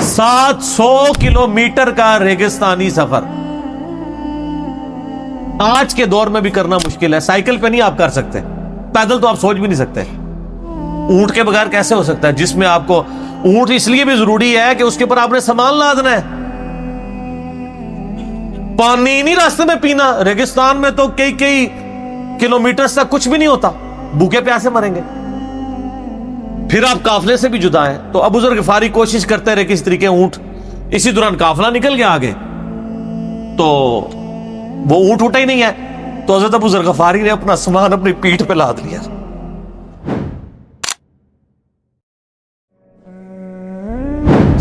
700 kilometre کا ریگستانی سفر آج کے دور میں بھی کرنا مشکل ہے. سائیکل پہ نہیں آپ کر سکتے, پیدل تو آپ سوچ بھی نہیں سکتے. اونٹ کے بغیر کیسے ہو سکتا ہے, جس میں آپ کو اونٹ اس لیے بھی ضروری ہے کہ اس کے اوپر آپ نے سامان لادنا ہے. پانی نہیں راستے میں پینا. ریگستان میں تو کئی کلومیٹر تک کچھ بھی نہیں ہوتا, بھوکے پیاسے مریں گے. پھر آپ قافلے سے بھی جدا ہیں. تو ابو ذر غفاری کوشش کرتے رہے کس طریقے اونٹ, اسی دوران قافلہ نکل گیا آگے, تو وہ اونٹ اٹھا ہی نہیں ہے. تو حضرت ابو ذر غفاری نے اپنا سامان اپنی پیٹھ پہ لاد لیا.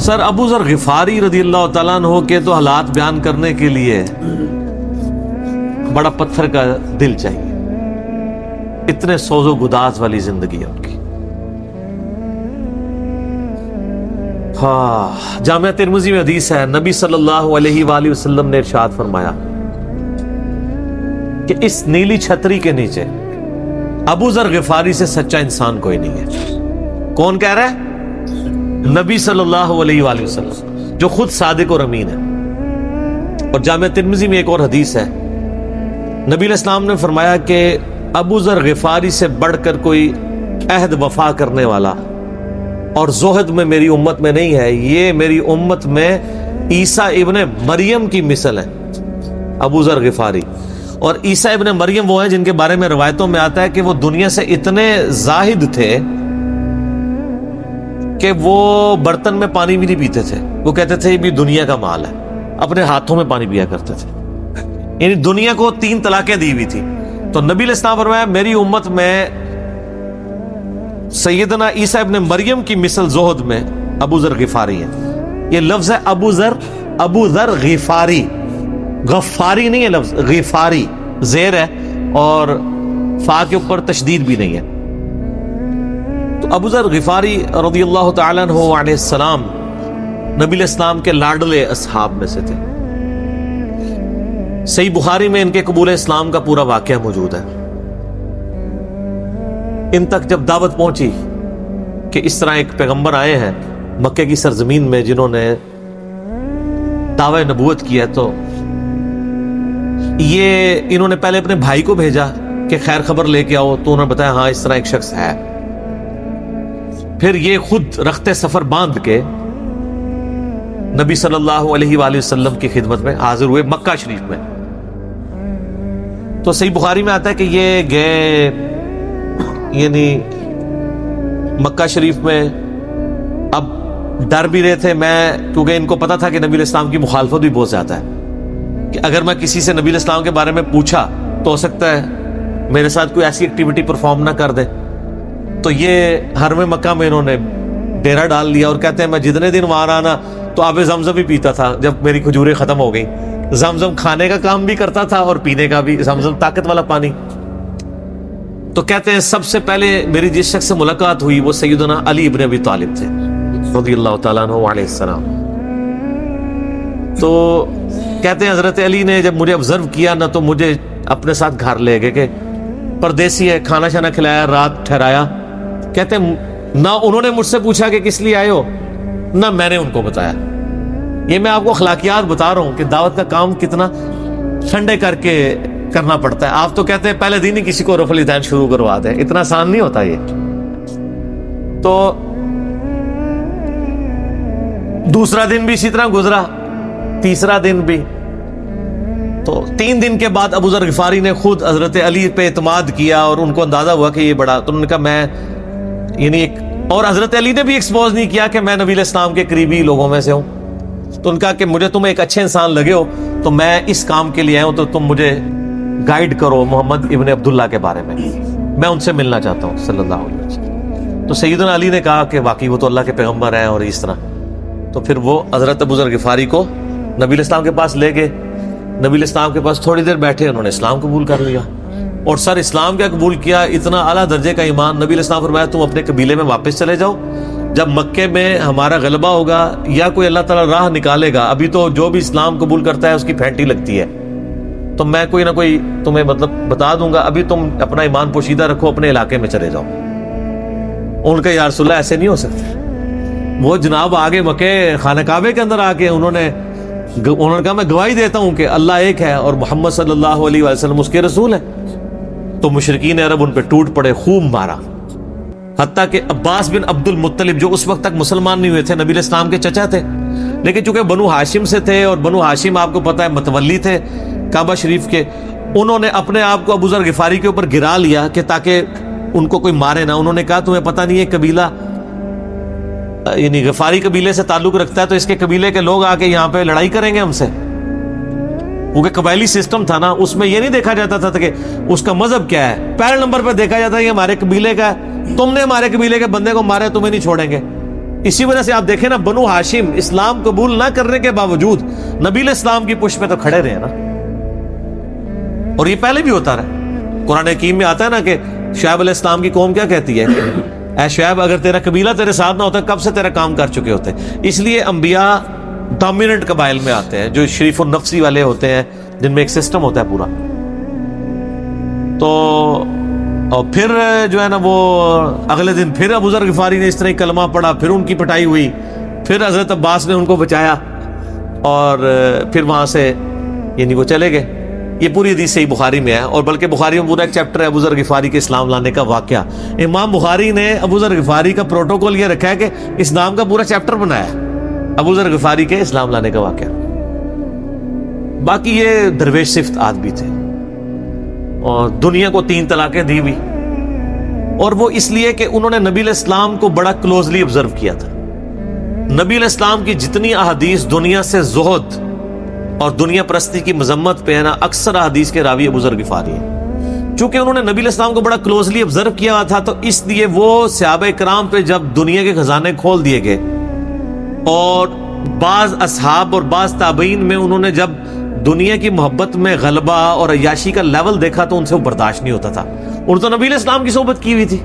سر ابو ذر غفاری رضی اللہ تعالیٰ عنہ کے تو حالات بیان کرنے کے لیے بڑا پتھر کا دل چاہیے. اتنے سوز و گداز والی زندگی ہے ان کی. ہاں, جامعہ ترمذی میں حدیث ہے, نبی صلی اللہ علیہ وآلہ وسلم نے ارشاد فرمایا کہ اس نیلی چھتری کے نیچے ابو ذر غفاری سے سچا انسان کوئی نہیں ہے. کون کہہ رہا ہے؟ نبی صلی اللہ علیہ وآلہ وسلم, جو خود صادق اور امین ہے. اور جامعہ ترمذی میں ایک اور حدیث ہے, نبی علیہ السلام نے فرمایا کہ ابو ذر غفاری سے بڑھ کر کوئی عہد وفا کرنے والا اور زہد میں میری امت میں نہیں ہے. یہ میری امت میں عیسیٰ ابن مریم کی مثل ہے, ابو ذر غفاری. اور عیسیٰ ابن مریم وہ ہیں جن کے بارے میں روایتوں میں آتا ہے کہ وہ دنیا سے اتنے زاہد تھے کہ وہ برتن میں پانی بھی نہیں پیتے تھے. وہ کہتے تھے یہ بھی دنیا کا مال ہے, اپنے ہاتھوں میں پانی پیا کرتے تھے. یعنی دنیا کو 3 طلاقیں دی ہوئی تھی. تو نبی علیہ السلام فرمایا میری امت میں سیدنا عیسیٰ ابن مریم کی مثل زہد میں ابو ذر غفاری ہے. یہ لفظ ہے ابو ذر غفاری, غفاری نہیں ہے لفظ, غفاری زیر ہے اور فا کے اوپر تشدید بھی نہیں ہے. تو ابو ذر غفاری رضی اللہ تعالیٰ عنہ علیہ السلام نبی علیہ السلام کے لاڈلے اصحاب میں سے تھے. صحیح بخاری میں ان کے قبول اسلام کا پورا واقعہ موجود ہے. ان تک جب دعوت پہنچی کہ اس طرح ایک پیغمبر آئے ہیں مکے کی سرزمین میں جنہوں نے دعوی نبوت کیا, تو یہ انہوں نے پہلے اپنے بھائی کو بھیجا کہ خیر خبر لے کے آؤ. تو انہوں نے بتایا ہاں اس طرح ایک شخص ہے. پھر یہ خود رخت سفر باندھ کے نبی صلی اللہ علیہ وآلہ وسلم کی خدمت میں حاضر ہوئے مکہ شریف میں. تو صحیح بخاری میں آتا ہے کہ یہ گئے, یعنی مکہ شریف میں اب ڈر بھی رہے تھے. میں کیونکہ ان کو پتا تھا کہ نبی علیہ السلام کی مخالفت بھی بہت زیادہ ہے, کہ اگر میں کسی سے نبی علیہ السلام کے بارے میں پوچھا تو ہو سکتا ہے میرے ساتھ کوئی ایسی ایکٹیویٹی پرفارم نہ کر دے. تو یہ حرم مکہ میں انہوں نے ڈیرا ڈال لیا اور کہتے ہیں میں جتنے دن وہاں رہا نا تو آب زمزم بھی پیتا تھا. جب میری کھجوریں ختم ہو گئی, زمزم کھانے کا کام بھی کرتا تھا اور پینے کا بھی, زمزم طاقت والا پانی. تو کہتے ہیں سب سے پہلے میری جس شخص سے ملاقات ہوئی وہ سیدنا علی ابن ابی طالب تھے رضی اللہ تعالیٰ عنہ علیہ السلام. تو کہتے ہیں حضرت علی نے جب مجھے آبزرو کیا نہ تو مجھے اپنے ساتھ گھر لے گئے, کہ پردیسی ہے, کھانا شانا کھلایا, رات ٹھہرایا. کہتے ہیں نہ انہوں نے مجھ سے پوچھا کہ کس لیے آئے ہو, نہ میں نے ان کو بتایا. یہ میں آپ کو اخلاقیات بتا رہا ہوں کہ دعوت کا کام کتنا ٹھنڈے کر کے کرنا پڑتا ہے. آپ تو کہتے ہیں پہلے دن ہی کسی کو رفع الیدین شروع کروا دیں, اتنا آسان نہیں ہوتا یہ. تو دوسرا دن بھی اسی طرح گزرا, تیسرا دن بھی. تو 3 دن کے بعد ابو ذر غفاری نے خود حضرت علی پہ اعتماد کیا اور ان کو اندازہ ہوا کہ یہ بڑا, تو انہوں نے کہا میں یعنی ایک, اور حضرت علی نے بھی ایکسپوز نہیں کیا کہ میں نبی علیہ السلام کے قریبی لوگوں میں سے ہوں. تو ان کا کہ مجھے تم ایک اچھے انسان لگے ہو تو میں اس کام کے لیے آیا ہوں, تو تم مجھے گائیڈ کرو محمد ابن عبداللہ کے بارے میں ان سے ملنا چاہتا ہوں صلی اللہ علیہ وسلم. تو سیدنا علی نے کہا کہ واقعی وہ تو اللہ کے پیغمبر ہیں اور اس طرح. تو پھر وہ حضرت ابو ذر غفاری کو نبی علیہ السلام کے پاس لے گئے. نبی علیہ السلام کے پاس تھوڑی دیر بیٹھے, انہوں نے اسلام قبول کر لیا. اور سر اسلام کیا قبول کیا, اتنا اعلیٰ درجے کا ایمان. نبی علیہ السلام فرمایا تم اپنے قبیلے میں واپس چلے جاؤ, جب مکے میں ہمارا غلبہ ہوگا یا کوئی اللہ تعالیٰ راہ نکالے گا, ابھی تو جو بھی اسلام قبول کرتا ہے اس کی پھینٹی لگتی ہے, تو میں کوئی نہ کوئی تمہیں مطلب بتا دوں گا, ابھی تم اپنا ایمان پوشیدہ رکھو, اپنے علاقے میں چلے جاؤ. ان کا یا رسول اللہ ایسے نہیں ہو سکتا, وہ جناب آگے مکے خانہ کعبے کے اندر آ کے انہوں نے کہا میں گواہی دیتا ہوں کہ اللہ ایک ہے اور محمد صلی اللہ علیہ وسلم اس کے رسول ہیں. تو مشرکین عرب ان پہ ٹوٹ پڑے، خوب مارا. حتیٰ کہ عباس بن عبد المطلب جو اس وقت تک مسلمان نہیں ہوئے تھے، نبی علیہ السلام کے چچا تھے، لیکن چونکہ بنو ہاشم سے تھے اور بنو ہاشم آپ کو پتہ ہے متولی تھے کعبہ شریف کے، انہوں نے اپنے آپ کو ابو ذر غفاری کے اوپر گرا لیا کہ تاکہ ان کو کوئی مارے نہ. انہوں نے کہا تمہیں پتہ نہیں ہے قبیلہ یعنی غفاری قبیلے سے تعلق رکھتا ہے تو اس کے قبیلے کے لوگ آ کے یہاں پہ لڑائی کریں گے ہم سے. کیونکہ قبائلی سسٹم تھا نا، اس میں یہ نہیں دیکھا جاتا تھا کہ اس کا مذہب کیا ہے، پہلے نمبر پہ دیکھا جاتا ہے یہ ہمارے قبیلے کا ہے، تم نے ہمارے قبیلے کے بندے کو مارے تمہیں نہیں چھوڑیں گے. اسی وجہ سے آپ دیکھیں نا بنو ہاشم اسلام قبول نہ کرنے کے باوجود نبی علیہ السلام کی پشت پہ تو کھڑے رہے نا، اور یہ پہلے بھی ہوتا رہا. قرآن حکیم میں آتا ہے نا کہ شعیب علیہ السلام کی قوم کیا کہتی ہے، اے شعیب اگر تیرا قبیلہ تیرے ساتھ نہ ہوتا کب سے تیرا کام کر چکے ہوتے. اس لیے انبیاء ڈومیننٹ قبائل میں آتے ہیں جو شریف النفسی والے ہوتے ہیں، جن میں ایک سسٹم ہوتا ہے پورا. تو اور پھر جو ہے نا وہ اگلے دن پھر ابو ذر غفاری نے اس طرح کلمہ پڑھا، پھر ان کی پٹائی ہوئی، پھر حضرت عباس نے ان کو بچایا اور پھر وہاں سے یعنی وہ چلے گئے. یہ پوری حدیث صحیح بخاری میں ہے، اور بلکہ بخاری میں پورا ایک چیپٹر ہے ابو ذر غفاری کے اسلام لانے کا واقعہ. امام بخاری نے ابو ذر غفاری کا پروٹوکول یہ رکھا ہے کہ اسلام کا پورا چیپٹر بنایا ہے ابو ذر غفاری کے اسلام لانے کا واقعہ. باقی یہ درویش صفت آدمی تھے اور دنیا کو 3 طلاقیں دی ہوئی، اور وہ اس لیے کہ انہوں نے نبی علیہ السلام کو بڑا کلوزلی آبزرو کیا تھا. نبی علیہ السلام کی جتنی احادیث دنیا سے زہد اور دنیا پرستی کی مذمت پہ ہے نا، اکثر احادیث کے راوی ابو ذر غفاری ہیں. چونکہ انہوں نے نبی علیہ السلام کو بڑا کلوزلی آبزرو کیا ہوا تھا تو اس لیے وہ صحابہ کرام پہ جب دنیا کے خزانے کھول دیے گئے، اور بعض اصحاب اور بعض تابعین میں انہوں نے جب دنیا کی محبت میں غلبہ اور عیاشی کا لیول دیکھا تو ان سے وہ برداشت نہیں ہوتا تھا. اور تو نبی علیہ السلام کی صحبت کی ہوئی تھی،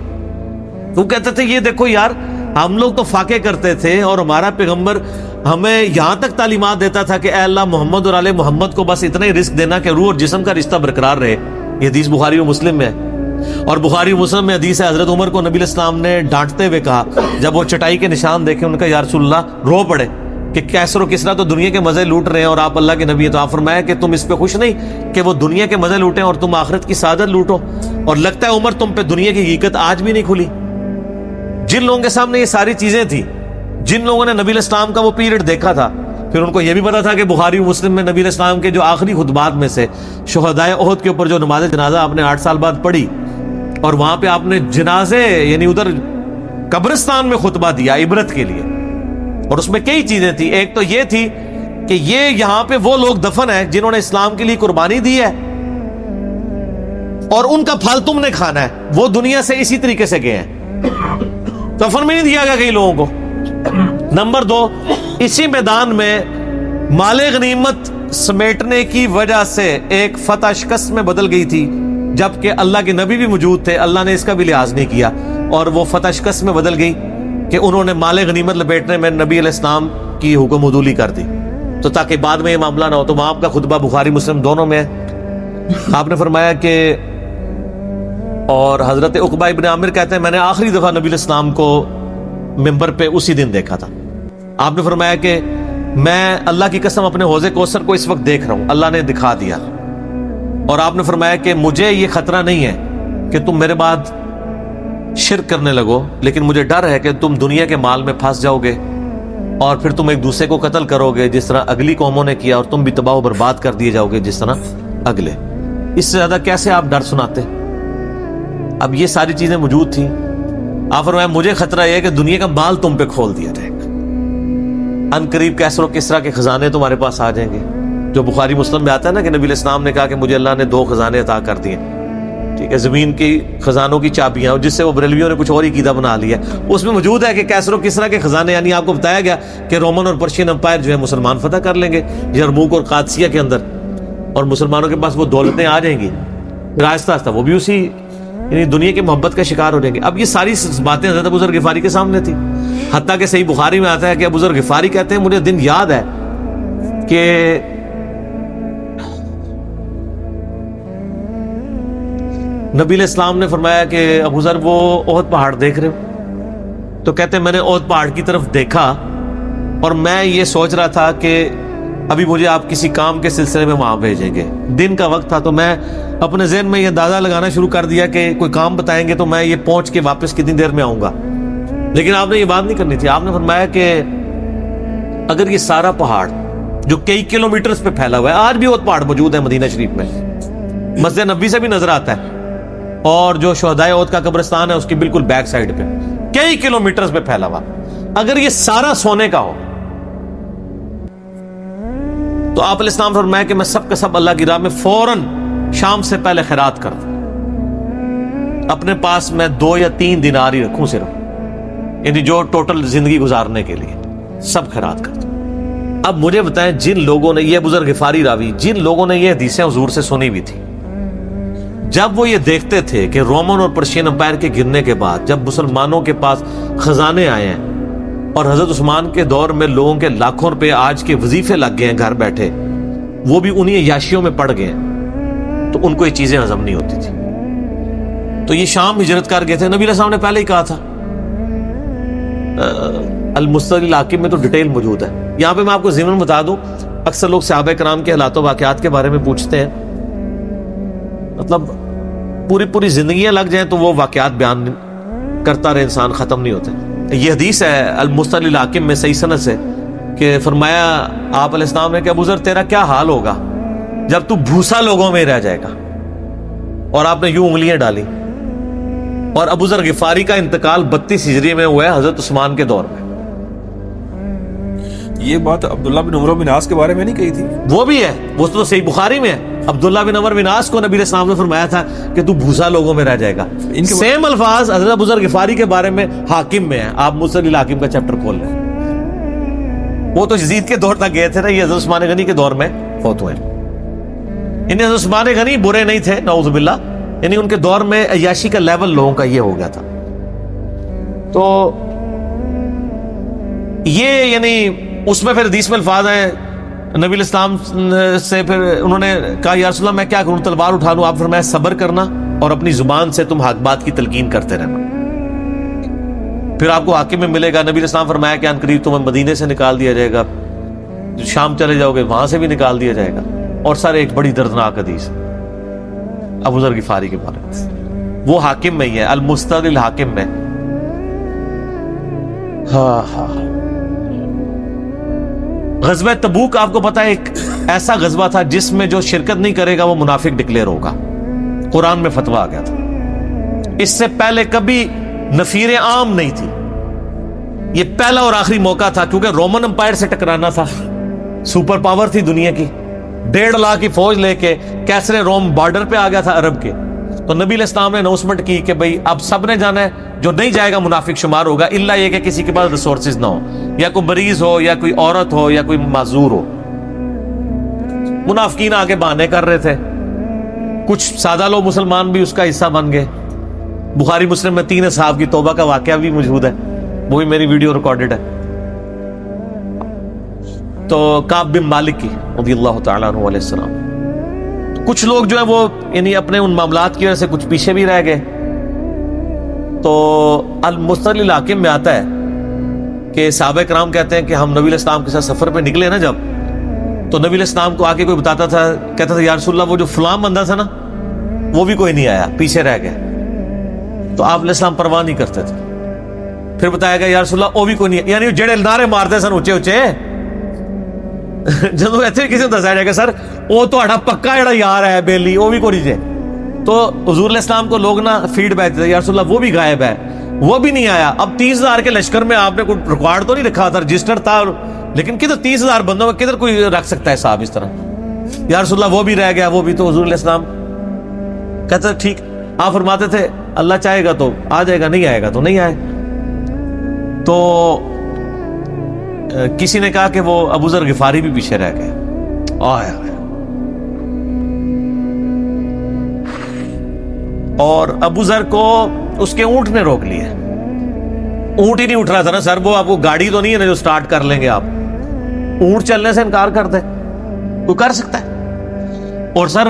وہ کہتے تھے یہ دیکھو یار ہم لوگ تو فاقے کرتے تھے اور ہمارا پیغمبر ہمیں یہاں تک تعلیمات دیتا تھا کہ اے اللہ محمد اور آل محمد کو بس اتنا ہی رزق دینا کہ روح اور جسم کا رشتہ برقرار رہے. یہ حدیث بخاری و مسلم میں ہے، اور بخاری و مسلم میں حدیث ہے حضرت عمر کو نبی علیہ السلام نے ڈانٹتے ہوئے کہا جب وہ چٹائی کے نشان دیکھے، ان کا یا رسول اللہ رو پڑے کہ کیسر و کسرا تو دنیا کے مزے لوٹ رہے ہیں اور آپ اللہ کے نبی ہیں، تو آپ فرمایا کہ تم اس پہ خوش نہیں کہ وہ دنیا کے مزے لوٹیں اور تم آخرت کی سعادت لوٹو. اور لگتا ہے عمر تم پہ دنیا کی حقیقت آج بھی نہیں کھلی. جن لوگوں کے سامنے یہ ساری چیزیں تھی، جن لوگوں نے نبی علیہ السلام کا وہ پیریڈ دیکھا تھا، پھر ان کو یہ بھی پتا تھا کہ بخاری و مسلم میں نبی علیہ السلام کے جو آخری خطبات میں سے شہدائے احد کے اوپر جو نماز جنازہ آپ نے 8 سال بعد پڑھی، اور وہاں پہ آپ نے جنازے یعنی ادھر قبرستان میں خطبہ دیا عبرت کے لیے، اور اس میں کئی چیزیں تھی. ایک تو یہ تھی کہ یہ یہاں پہ وہ لوگ دفن ہیں جنہوں نے اسلام کے لیے قربانی دی ہے اور ان کا پھل تم نے کھانا ہے. وہ دنیا سے اسی طریقے سے گئے ہیں، دفن میں نہیں دیا گیا کئی لوگوں کو. نمبر 2، اسی میدان میں مال غنیمت سمیٹنے کی وجہ سے ایک فتح شکست میں بدل گئی تھی، جبکہ اللہ کے نبی بھی موجود تھے، اللہ نے اس کا بھی لحاظ نہیں کیا، اور وہ فتح شکست میں بدل گئی کہ انہوں نے مال غنیمت لپیٹنے میں نبی علیہ السلام کی حکم عدولی کر دی، تو تاکہ بعد میں یہ معاملہ نہ ہو. تو وہاں آپ کا خطبہ بخاری مسلم دونوں میں ہے. آپ نے فرمایا کہ اور حضرت عقبہ ابن عامر کہتے ہیں میں نے آخری دفعہ نبی علیہ السلام کو ممبر پہ اسی دن دیکھا تھا. آپ نے فرمایا کہ میں اللہ کی قسم اپنے حوض کوثر کو اس وقت دیکھ رہا ہوں، اللہ نے دکھا دیا. اور آپ نے فرمایا کہ مجھے یہ خطرہ نہیں ہے کہ تم میرے بعد شرک کرنے لگو، لیکن مجھے ڈر ہے کہ تم دنیا کے مال میں پھنس جاؤ گے اور پھر تم ایک دوسرے کو قتل کرو گے جس طرح اگلی قوموں نے کیا، اور تم بھی تباہ و برباد کر دیے جاؤ گے جس طرح اگلے. اس سے زیادہ کیسے آپ ڈر سناتے؟ اب یہ ساری چیزیں موجود تھیں. آپ فرمایا مجھے خطرہ یہ ہے کہ دنیا کا مال تم پہ کھول دیا جائے گا، ان قریب کیسر و کسرا کے خزانے تمہارے پاس آ جائیں گے. جو بخاری مسلم میں آتا ہے نا کہ نبی علیہ السلام نے کہا کہ مجھے اللہ نے 2 خزانے عطا کر دیے، ٹھیک ہے، زمین کی خزانوں کی چابیاں، اور جس سے وہ بریلویوں نے کچھ اور ہی قیدہ بنا لیا. اس میں موجود ہے کہ کیسر و کسرا کے خزانے، یعنی آپ کو بتایا گیا کہ رومن اور پرشین امپائر جو ہے مسلمان فتح کر لیں گے یرموک اور قادسیہ کے اندر، اور مسلمانوں کے پاس وہ دولتیں آ جائیں گی. آہستہ آہستہ وہ بھی اسی یعنی دنیا کی محبت کا شکار ہو جائیں گے. اب یہ ساری باتیں حضرت ابو ذر غفاری کے سامنے تھی. حتیٰ کہ صحیح بخاری میں آتا ہے کہ ابو ذر غفاری کہتے ہیں مجھے دن یاد ہے کہ نبی علیہ السلام نے فرمایا کہ ابو ذر وہ احد پہاڑ دیکھ رہے ہو؟ تو کہتے ہیں میں نے احد پہاڑ کی طرف دیکھا اور میں یہ سوچ رہا تھا کہ ابھی مجھے آپ کسی کام کے سلسلے میں وہاں بھیجیں گے. دن کا وقت تھا تو میں اپنے ذہن میں یہ اندازہ لگانا شروع کر دیا کہ کوئی کام بتائیں گے تو میں یہ پہنچ کے واپس کتنی دیر میں آؤں گا. لیکن آپ نے یہ بات نہیں کرنی تھی. آپ نے فرمایا کہ اگر یہ سارا پہاڑ جو کئی کلومیٹرز پہ پھیلا ہوا ہے, آج بھی وہ پہاڑ موجود ہے مدینہ شریف میں, مسجد نبوی سے بھی نظر آتا ہے, اور جو شہدائے احد کا قبرستان ہے اس کی بالکل بیک سائڈ پہ کئی کلومیٹرز پہ پھیلا ہوا, اگر یہ سارا سونے کا ہو تو آپ علیہ السلام فرمایا کہ میں سب کا سب اللہ کی راہ میں فوراً شام سے پہلے خیرات کر دوں. اپنے پاس میں 2 یا 3 دینار ہی رکھوں صرف, یعنی جو ٹوٹل زندگی گزارنے کے لیے سب خیرات کر دوں. اب مجھے بتائیں, جن لوگوں نے, یہ بزرگ غفاری راوی, جن لوگوں نے یہ حدیثیں حضور سے سنی بھی تھی, جب وہ یہ دیکھتے تھے کہ رومن اور پرشین امپائر کے گرنے کے بعد جب مسلمانوں کے پاس خزانے آئے ہیں اور حضرت عثمان کے دور میں لوگوں کے لاکھوں روپے آج کے وظیفے لگ گئے ہیں گھر بیٹھے, وہ بھی انہی عیاشیوں میں پڑ گئے ہیں, تو ان کو یہ چیزیں ہضم نہیں ہوتی تھی. تو یہ شام ہجرت کر گئے تھے. نبی علیہ السلام نے پہلے ہی کہا تھا, المستدل الحاکم میں تو ڈیٹیل موجود ہے. یہاں پہ میں آپ کو ضمن بتا دوں, اکثر لوگ صحابہ کرام کے حالات و واقعات کے بارے میں پوچھتے ہیں, مطلب پوری زندگیاں لگ جائیں تو وہ واقعات بیان کرتا رہے انسان, ختم نہیں ہوتے. یہ حدیث ہے المستدل الحاکم میں صحیح سند سے کہ فرمایا آپ علیہ السلام نے کہ ابو ذر تیرا کیا حال ہوگا جب تو بھوسا لوگوں میں رہ جائے گا, اور آپ نے یوں انگلیاں ڈالی. اور ابو ذر غفاری کا انتقال 32 ہجری میں ہوا ہے حضرت عثمان کے دور میں. یہ بات عبداللہ بن عمر بن عاص کے بارے میں نہیں کہی تھی؟ وہ بھی ہے, وہ تو صحیح بخاری میں ہے. عبداللہ بن عمر بن عاص کو نبی علیہ السلام نے فرمایا تھا کہ تو بھوسا لوگوں میں رہ جائے گا. سیم الفاظ حضرت ابو ذر غفاری کے بارے میں حاکم میں ہے. آپ مستدل الحاکم کا چیپٹر کھول لیں. وہ تو یزید کے دور تک گئے تھے نا, یہ حضرت عثمان غنی کے دور میں فوت ہوئے. یعنی حضرت عثمان غنی برے نہیں تھے نعوذ باللہ, یعنی ان کے دور میں عیاشی کا لیول لوگوں کا یہ ہو گیا تھا. تو یہ یعنی اس میں پھر حدیث میں الفاظ ہیں, نبی علیہ السلام سے پھر انہوں نے کہا یا رسول اللہ میں کیا کروں, تلوار اٹھا لوں؟ آپ فرمایا صبر کرنا اور اپنی زبان سے تم حق بات کی تلقین کرتے رہنا, پھر آپ کو حاکم میں ملے گا. نبی علیہ السلام فرمایا کہ ان قریب تمہیں مدینے سے نکال دیا جائے گا, شام چلے جاؤ گے وہاں سے بھی نکال دیا جائے گا. اور سر ایک بڑی دردناک حدیث ابو ذر غفاری کے بارے میں, وہ حاکم میں ہی ہے, المستدل الحاکم میں. غزوہ تبوک آپ کو پتا ہے ایک ایسا غزوہ تھا جس میں جو شرکت نہیں کرے گا وہ منافق ڈکلیئر ہوگا. قرآن میں فتویٰ آ گیا تھا. اس سے پہلے کبھی نفیر عام نہیں تھی, یہ پہلا اور آخری موقع تھا, کیونکہ رومن امپائر سے ٹکرانا تھا, سپر پاور تھی دنیا کی, 1.5 لاکھ کی فوج لے کے کیسرے روم بارڈر پہ آ گیا تھا عرب کے. تو نبی علیہ السلام نے اناؤنسمنٹ کی کہ بھئی اب سب نے جانا ہے, جو نہیں جائے گا منافق شمار ہوگا, الا یہ کہ کسی کے پاس ریسورسز نہ ہو, یا کوئی مریض ہو, یا کوئی عورت ہو, یا کوئی معذور ہو. منافقین آگے بہانے کر رہے تھے, کچھ سادہ لوگ مسلمان بھی اس کا حصہ بن گئے. بخاری مسلم میں 3 اصحاب کی توبہ کا واقعہ بھی موجود ہے, وہ بھی میری ویڈیو ریکارڈڈ ہے. تو کعب بن مالک کی رضی اللہ تعالیٰ عنہ علیہ السلام, کچھ لوگ جو ہیں وہ یعنی اپنے ان معاملات کی وجہ سے کچھ پیچھے بھی رہ گئے. تو المستدل الحاکم میں آتا ہے کہ صحابہ کرام کہتے ہیں کہ ہم نبی علیہ السلام کے ساتھ سفر پہ نکلے نا جب, تو نبی علیہ السلام کو آگے کوئی بتاتا تھا, کہتا تھا یا رسول اللہ وہ جو فلاں بندہ تھا نا وہ بھی کوئی نہیں آیا, پیچھے رہ گئے. تو آپ علیہ السلام پرواہ نہیں کرتے تھے. پھر بتایا گیا یا رسول اللہ وہ بھی کوئی نہیں, یعنی جڑے نعرے مارتے سن اونچے اونچے, جدو ایتھے کسی کو دسایا جائے گا سر وہ تہاڈا پکا جڑا یار ہے بیلی وہ بھی کوئی نہیں جے, تو حضور علیہ السلام کو لوگ نا فیڈ بیک دیتے یا رسول اللہ وہ بھی غائب ہے, وہ بھی نہیں آیا. اب 30,000 کے لشکر میں آپ نے کوئی ریکارڈ تو نہیں رکھا تھا, رجسٹر تھا, لیکن کدھر 30,000 بندوں میں کدھر کوئی رکھ سکتا ہے صاحب اس طرح, یا رسول اللہ وہ بھی رہ گیا, وہ بھی. تو حضور علیہ السلام کہتے ٹھیک, آپ فرماتے تھے اللہ چاہے گا تو آ جائے گا, نہیں آئے گا تو نہیں آئے. تو کسی نے کہا کہ وہ ابو ذر غفاری بھی پیچھے رہ گئے. اور ابو ذر کو اس کے اونٹ نے روک لیا. اونٹ ہی نہیں اٹھ رہا تھا نا سر, وہ آپ کو گاڑی تو نہیں ہے نا جو سٹارٹ کر لیں گے آپ, اونٹ چلنے سے انکار کر دے, کوئی کر سکتا ہے. اور سر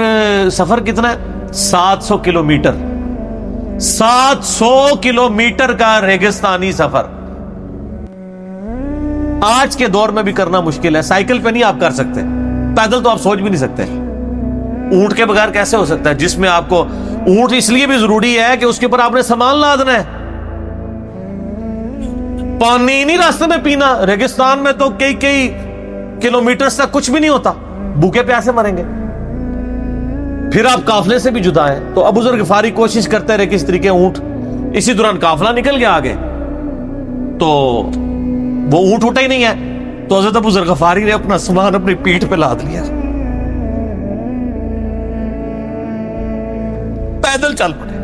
سفر کتنا ہے, 700 کلومیٹر, 700 کلومیٹر کا ریگستانی سفر. آج کے دور میں بھی کرنا مشکل ہے. سائیکل پہ نہیں آپ کر سکتے, پیدل تو آپ سوچ بھی نہیں سکتے. اونٹ کے بغیر کیسے ہو سکتا ہے, جس میں آپ کو اونٹ اس لیے بھی ضروری ہے کہ اس کے اوپر آپ نے سامان لادنا ہے. پانی نہیں راستے میں پینا. ریگستان میں تو کئی کلومیٹر تک کچھ بھی نہیں ہوتا, بھوکے پیاسے مریں گے. پھر آپ قافلے سے بھی جدا ہیں. تو ابو ذر غفاری کوشش کرتے رہے کس طریقے اونٹ, اسی دوران قافلہ نکل گیا آگے, تو وہ اونٹ اٹھا ہی نہیں ہے. تو حضرت ابو ذر غفاری نے اپنا سامان اپنی پیٹھ پہ لاد لیا, پیدل چل پڑے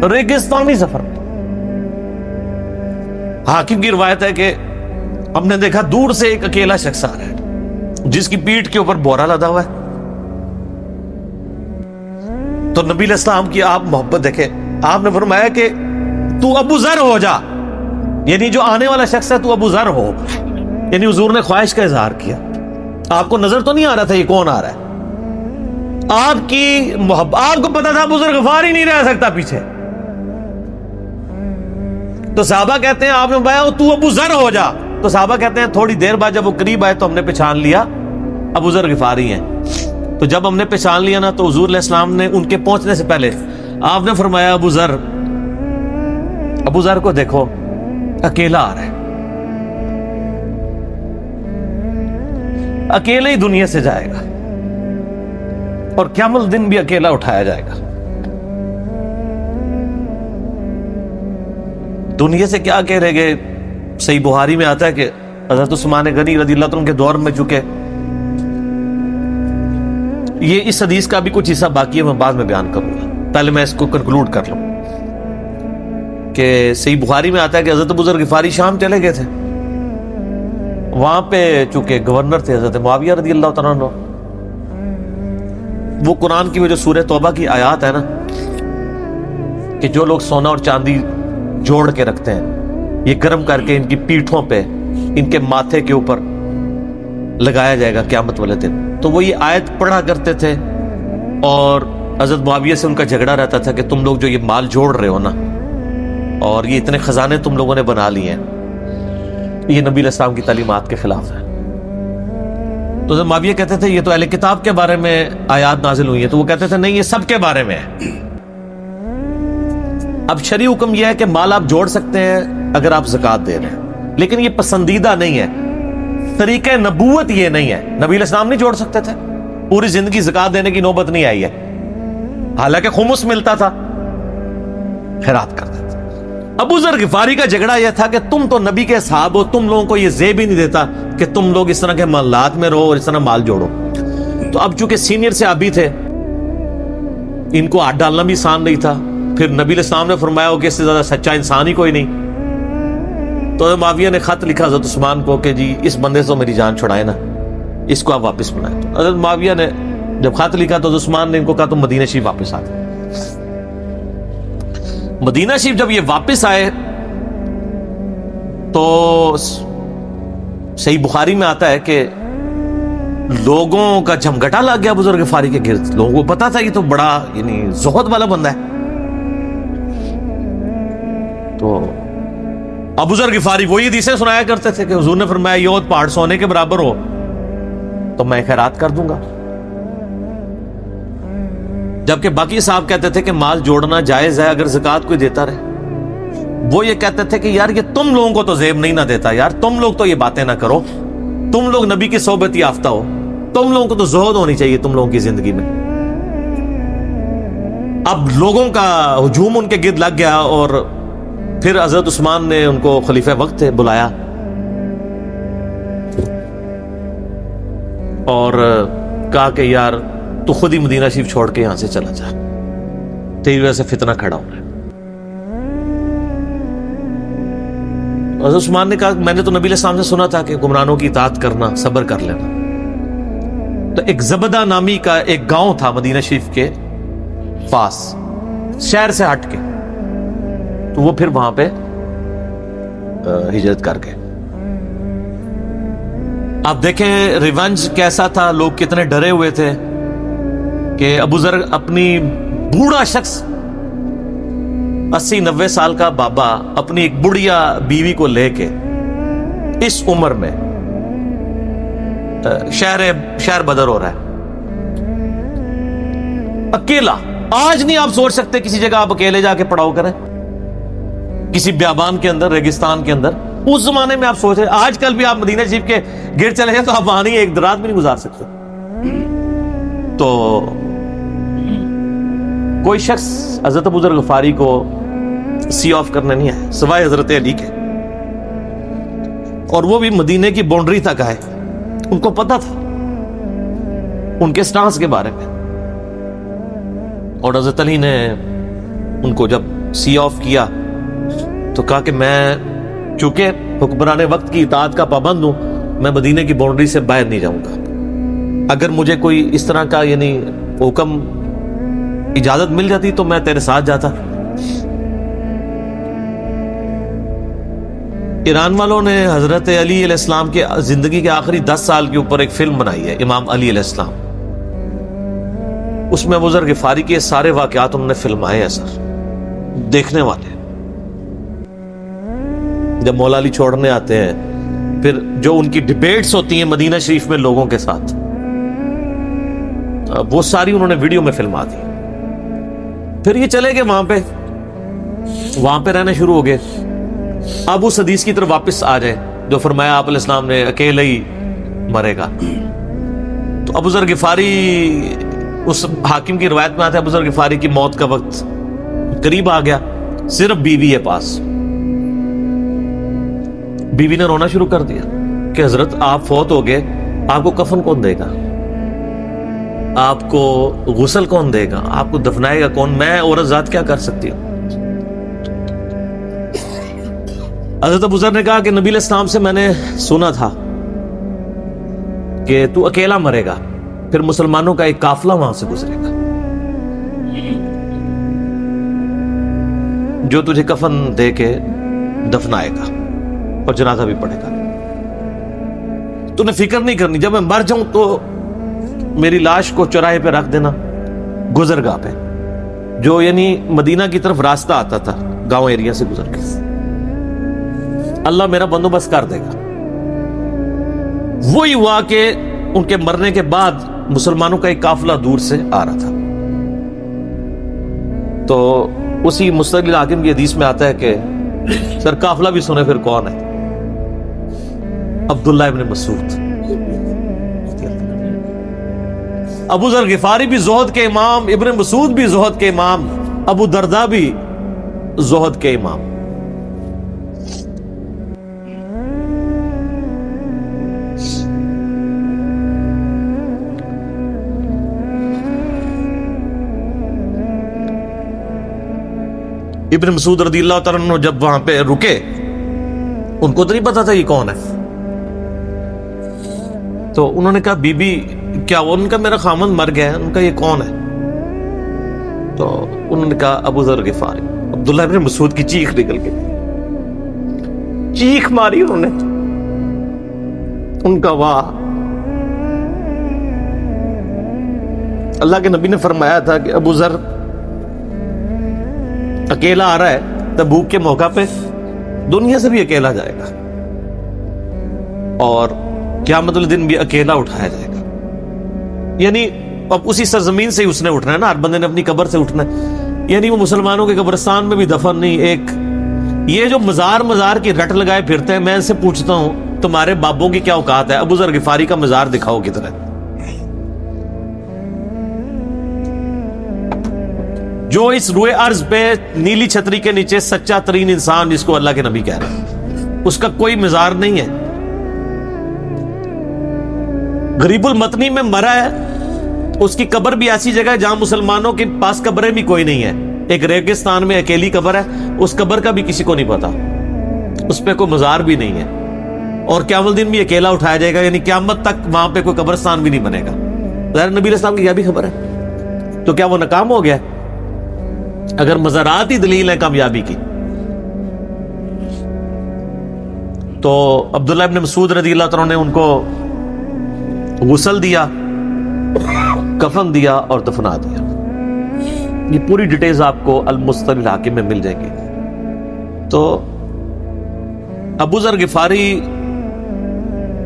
ریگستانی سفر میں. حاکم کی روایت ہے کہ ہم نے دیکھا دور سے ایک اکیلا شخص آ رہا ہے جس کی پیٹھ کے اوپر بورا لدا ہوا ہے. تو نبی علیہ السلام کی آپ محبت دیکھیں, آپ نے فرمایا کہ تو ابو ذر ہو جا, یعنی جو آنے والا شخص ہے تو ابو ذر ہو. یعنی حضور نے خواہش کا اظہار کیا. آپ کو نظر تو نہیں آ رہا تھا یہ کون آ رہا ہے, آپ کی محبت, آپ کو پتا تھا ابو ذر غفاری نہیں رہ سکتا پیچھے. تو صحابہ کہتے ہیں آپ نے بتایا تو ابو ذر ہو جا. تو صحابہ کہتے ہیں تھوڑی دیر بعد جب وہ قریب آئے تو ہم نے پہچان لیا ابو ذر غفاری ہیں. تو جب ہم نے پہچان لیا نا, تو حضور علیہ السلام نے ان کے پہنچنے سے پہلے آپ نے فرمایا ابو ذر کو دیکھو اکیلا آ رہا ہے, اکیلے ہی دنیا سے جائے گا اور قیامت الدن بھی اکیلا اٹھایا جائے گا. دنیا سے کیا کہہ رہے گے. صحیح بخاری میں آتا ہے کہ حضرت عثمان غنی رضی اللہ عنہ کے دور میں چکے, یہ اس حدیث کا بھی کچھ حصہ باقی ہے, میں بعد میں بیان کروں گا, پہلے میں اس کو کنکلوڈ کر لوں. کہ صحیح بخاری میں آتا ہے کہ حضرت ابو ذر غفاری شام چلے گئے تھے, وہاں پہ چونکہ گورنر تھے حضرت معاویہ رضی اللہ تعالیٰ عنہ. وہ قرآن کی وہ جو سورہ توبہ کی آیات ہے نا, کہ جو لوگ سونا اور چاندی جوڑ کے رکھتے ہیں یہ گرم کر کے ان کی پیٹھوں پہ, ان کے ماتھے کے اوپر لگایا جائے گا قیامت والے دن. تو وہ یہ آیت پڑھا کرتے تھے, اور حضرت معاویہ سے ان کا جھگڑا رہتا تھا کہ تم لوگ جو یہ مال جوڑ رہے ہو نا, اور یہ اتنے خزانے تم لوگوں نے بنا لیے ہیں, یہ نبی علیہ السلام کی تعلیمات کے خلاف ہے. تو حضرت معاویہ کہتے تھے یہ تو اہل کتاب کے بارے میں آیات نازل ہوئی ہیں. تو وہ کہتے تھے نہیں, یہ سب کے بارے میں ہے. اب شرعی حکم یہ ہے کہ مال آپ جوڑ سکتے ہیں اگر آپ زکوٰۃ دے رہے ہیں, لیکن یہ پسندیدہ نہیں ہے. طریقہ نبوت یہ نہیں ہے. نبی علیہ السلام نہیں جوڑ سکتے تھے, پوری زندگی زکوٰۃ دینے کی نوبت نہیں آئی ہے, حالانکہ خمس ملتا تھا, خیرات کرتے تھے. ابو ذر غفاری کا جھگڑا یہ تھا کہ تم تو نبی کے صحابہ ہو, تم لوگوں کو یہ زیب ہی نہیں دیتا کہ تم لوگ اس طرح کے مالات میں رہو اور اس طرح مال جوڑو. تو اب چونکہ سینئر صحابی تھے, ان کو ہاتھ ڈالنا بھی آسان نہیں تھا. پھر نبی علیہ السلام نے فرمایا ہو کہ اس سے زیادہ سچا انسان ہی کوئی نہیں. تو معاویہ نے خط لکھا حضرت عثمان کو کہ جی اس بندے سے میری جان چھڑائے نا, اس کو آپ واپس بلائیں. تو حضرت معاویہ نے جب خط لکھا تو حضرت عثمان نے ان کو کہا تم مدینہ شریف واپس آ جاؤ. مدینہ شریف جب یہ واپس آئے تو صحیح بخاری میں آتا ہے کہ لوگوں کا جھمگٹا لگ گیا ابو ذر غفاری کے گرد. لوگوں کو پتا تھا یہ تو بڑا یعنی زہد والا بندہ ہے. تو ابو ذر غفاری وہی حدیثیں سنایا کرتے تھے کہ حضور نے فرمایا یہ احد پہاڑ سونے کے برابر ہو تو میں خیرات کر دوں گا. جبکہ باقی صاحب کہتے تھے کہ مال جوڑنا جائز ہے اگر زکوٰۃ کوئی دیتا رہے. وہ یہ کہتے تھے کہ یار یہ تم لوگوں کو تو زیب نہیں نہ دیتا, یار تم لوگ تو یہ باتیں نہ کرو, تم لوگ نبی کی صحبت یافتہ ہو, تم لوگوں کو تو زہد ہونی چاہیے تم لوگوں کی زندگی میں. اب لوگوں کا ہجوم ان کے گرد لگ گیا, اور پھر حضرت عثمان نے ان کو خلیفہ وقت تھے بلایا اور کہا کہ یار تو خود ہی مدینہ شریف چھوڑ کے یہاں سے چلا جا, تیری وجہ سے فتنہ کھڑا ہو رہا ہے. حضرت عثمان نے کہا میں نے تو نبی علیہ السلام سے سنا تھا کہ گمراہوں کی اطاعت کرنا, صبر کر لینا. تو ایک زبدہ نامی کا ایک گاؤں تھا مدینہ شریف کے پاس, شہر سے ہٹ کے, تو وہ پھر وہاں پہ ہجرت کر گئے. آپ دیکھیں ریونج کیسا تھا, لوگ کتنے ڈرے ہوئے تھے کہ ابو ذر اپنی بوڑھا شخص 80-90 سال کا بابا اپنی ایک بڑھیا بیوی کو لے کے اس عمر میں شہر بدر ہو رہا ہے اکیلا. آج نہیں آپ سوچ سکتے کسی جگہ آپ اکیلے جا کے پڑاؤ کریں, کسی بیابان کے اندر, ریگستان کے اندر. اس زمانے میں آپ سوچ رہے, آج کل بھی آپ مدینہ شریف کے گرد چلے جائیں تو آپ وہاں نہیں ایک رات بھی نہیں گزار سکتے. تو کوئی شخص حضرت ابو ذر غفاری کو سی آف کرنے نہیں آیا سوائے حضرت علی کے, اور وہ بھی مدینے کی باؤنڈری تک آئے. ان کو پتا تھا ان کے سٹانس کے بارے میں, اور حضرت علی نے ان کو جب سی آف کیا تو کہا کہ میں چونکہ حکمران وقت کی اطاعت کا پابند ہوں, میں مدینے کی باؤنڈری سے باہر نہیں جاؤں گا. اگر مجھے کوئی اس طرح کا یعنی حکم اجازت مل جاتی تو میں تیرے ساتھ جاتا. ایران والوں نے حضرت علی علیہ السلام کے زندگی کے آخری 10 سال کے اوپر ایک فلم بنائی ہے, امام علی علیہ السلام. اس میں ابو ذر غفاری کے سارے واقعات انہوں نے فلمائے ہیں سر, دیکھنے والے. جب مولا علی چھوڑنے آتے ہیں, پھر جو ان کی ڈیبیٹس ہوتی ہیں مدینہ شریف میں لوگوں کے ساتھ, وہ ساری انہوں نے ویڈیو میں فلما دی. پھر یہ چلے گئے وہاں پہ رہنا شروع ہو گئے. اب اس حدیث کی طرف واپس آ جائیں جو فرمایا آپ علیہ السلام نے اکیلے ہی مرے گا. تو ابو ذر غفاری, اس حاکم کی روایت میں آتا ہے ابو ذر غفاری کی موت کا وقت قریب آ گیا, صرف بیوی ہے پاس. بیوی نے رونا شروع کر دیا کہ حضرت آپ فوت ہو گئے, آپ کو کفن کون دے گا, آپ کو غسل کون دے گا, آپ کو دفنائے گا کون, میں عورت ذات کیا کر سکتی ہوں. حضرت ابو ذر نے کہا کہ نبی علیہ السلام سے میں نے سنا تھا کہ تو اکیلا مرے گا, پھر مسلمانوں کا ایک قافلہ وہاں سے گزرے گا جو تجھے کفن دے کے دفنائے گا اور جنازہ بھی پڑھے گا. تو نے فکر نہیں کرنی, جب میں مر جاؤں تو میری لاش کو چوراہے پہ رکھ دینا, گزرگاہ پہ, جو یعنی مدینہ کی طرف راستہ آتا تھا گاؤں ایریا سے گزر کے. اللہ میرا بندوبست کر دے گا. وہی ہوا کہ ان کے مرنے کے بعد مسلمانوں کا ایک قافلہ دور سے آ رہا تھا. تو اسی مستقل حاکم کی حدیث میں آتا ہے کہ سر قافلہ بھی سنے پھر کون ہے, عبداللہ ابن مسعود. ابو ذر غفاری بھی زہد کے امام, ابن مسعود بھی زہد کے امام, ابو درداء بھی زہد کے امام. ابن مسعود رضی اللہ تعالیٰ عنہ جب وہاں پہ رکے, ان کو تو نہیں پتا تھا یہ کون ہے. تو انہوں نے کہا بی بی کیا وہ, ان کا میرا خامند مر گیا ہے, ان کا یہ کون ہے. تو انہوں نے کہا ابو ذر غفاری. عبداللہ ابن مسعود کی چیخ نکل گئی, چیخ ماری انہوں نے. ان کا واہ, اللہ کے نبی نے فرمایا تھا کہ ابو ذر اکیلا آ رہا ہے تبوک کے موقع پہ, دنیا سے بھی اکیلا جائے گا, اور قیامت الدن بھی اکیلا اٹھایا جائے گا. یعنی اب اسی سرزمین سے ہی اس نے اٹھنا ہے نا, ہر بندے نے اپنی قبر سے اٹھنا ہے. یعنی وہ مسلمانوں کے قبرستان میں بھی دفن نہیں. ایک یہ جو مزار کی رٹ لگائے پھرتے ہیں, میں ان سے پوچھتا ہوں تمہارے بابوں کی کیا اوقات ہے, ابو ذر غفاری کا مزار دکھاؤ کدھر ہے. جو اس روئے ارض پہ نیلی چھتری کے نیچے سچا ترین انسان جس کو اللہ کے نبی کہہ رہے ہیں, اس کا کوئی مزار نہیں ہے. غریب المتنی میں مرا ہے, اس کی قبر بھی ایسی جگہ ہے جہاں مسلمانوں کے پاس قبریں بھی کوئی نہیں ہے. ایک ریگستان میں اکیلی قبر ہے, اس قبر کا بھی کسی کو نہیں پتا, اس پہ کوئی مزار بھی نہیں ہے, اور قیامت دن بھی اکیلا اٹھایا جائے گا. یعنی قیامت تک وہاں پہ کوئی قبرستان بھی نہیں بنے گا. ظاہر نبی علیہ السلام کی کیا بھی خبر ہے, تو کیا وہ ناکام ہو گیا اگر مزارات ہی دلیل ہے کامیابی کی؟ تو عبداللہ ابن مسعود رضی اللہ تعالیٰ نے ان کو غسل دیا, کفن دیا اور دفنا دیا. یہ پوری ڈیٹیلز آپ کو المستقل حاکم میں مل جائیں گی. تو ابو ذر غفاری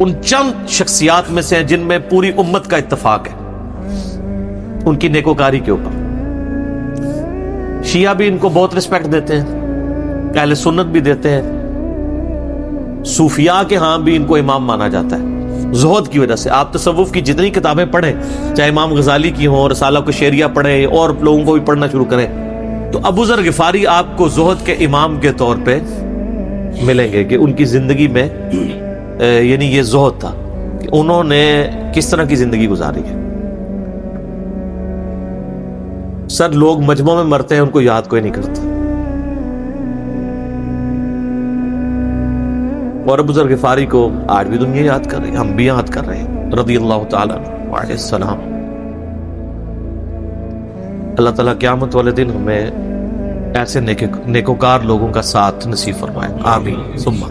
ان چند شخصیات میں سے ہیں جن میں پوری امت کا اتفاق ہے ان کی نیکوکاری کے اوپر. شیعہ بھی ان کو بہت رسپیکٹ دیتے ہیں, اہل سنت بھی دیتے ہیں, صوفیاء کے ہاں بھی ان کو امام مانا جاتا ہے زہد کی وجہ سے. آپ تصوف کی جتنی کتابیں پڑھیں, چاہے امام غزالی کی ہوں, رسالہ القشیریہ پڑھیں, اور لوگوں کو بھی پڑھنا شروع کریں, تو ابو ذر غفاری آپ کو زہد کے امام کے طور پہ ملیں گے کہ ان کی زندگی میں یعنی یہ زہد تھا کہ انہوں نے کس طرح کی زندگی گزاری ہے. سر لوگ مجمع میں مرتے ہیں, ان کو یاد کوئی نہیں کرتا, اور ابو ذر غفاری کو آج بھی دنیا یاد کر رہی ہے, ہم بھی یاد کر رہے ہیں رضی اللہ تعالیٰ عنہ علیہ السلام. اللہ تعالیٰ قیامت والے دن ہمیں ایسے نیکوکار لوگوں کا ساتھ نصیب فرمائے, آمین ثم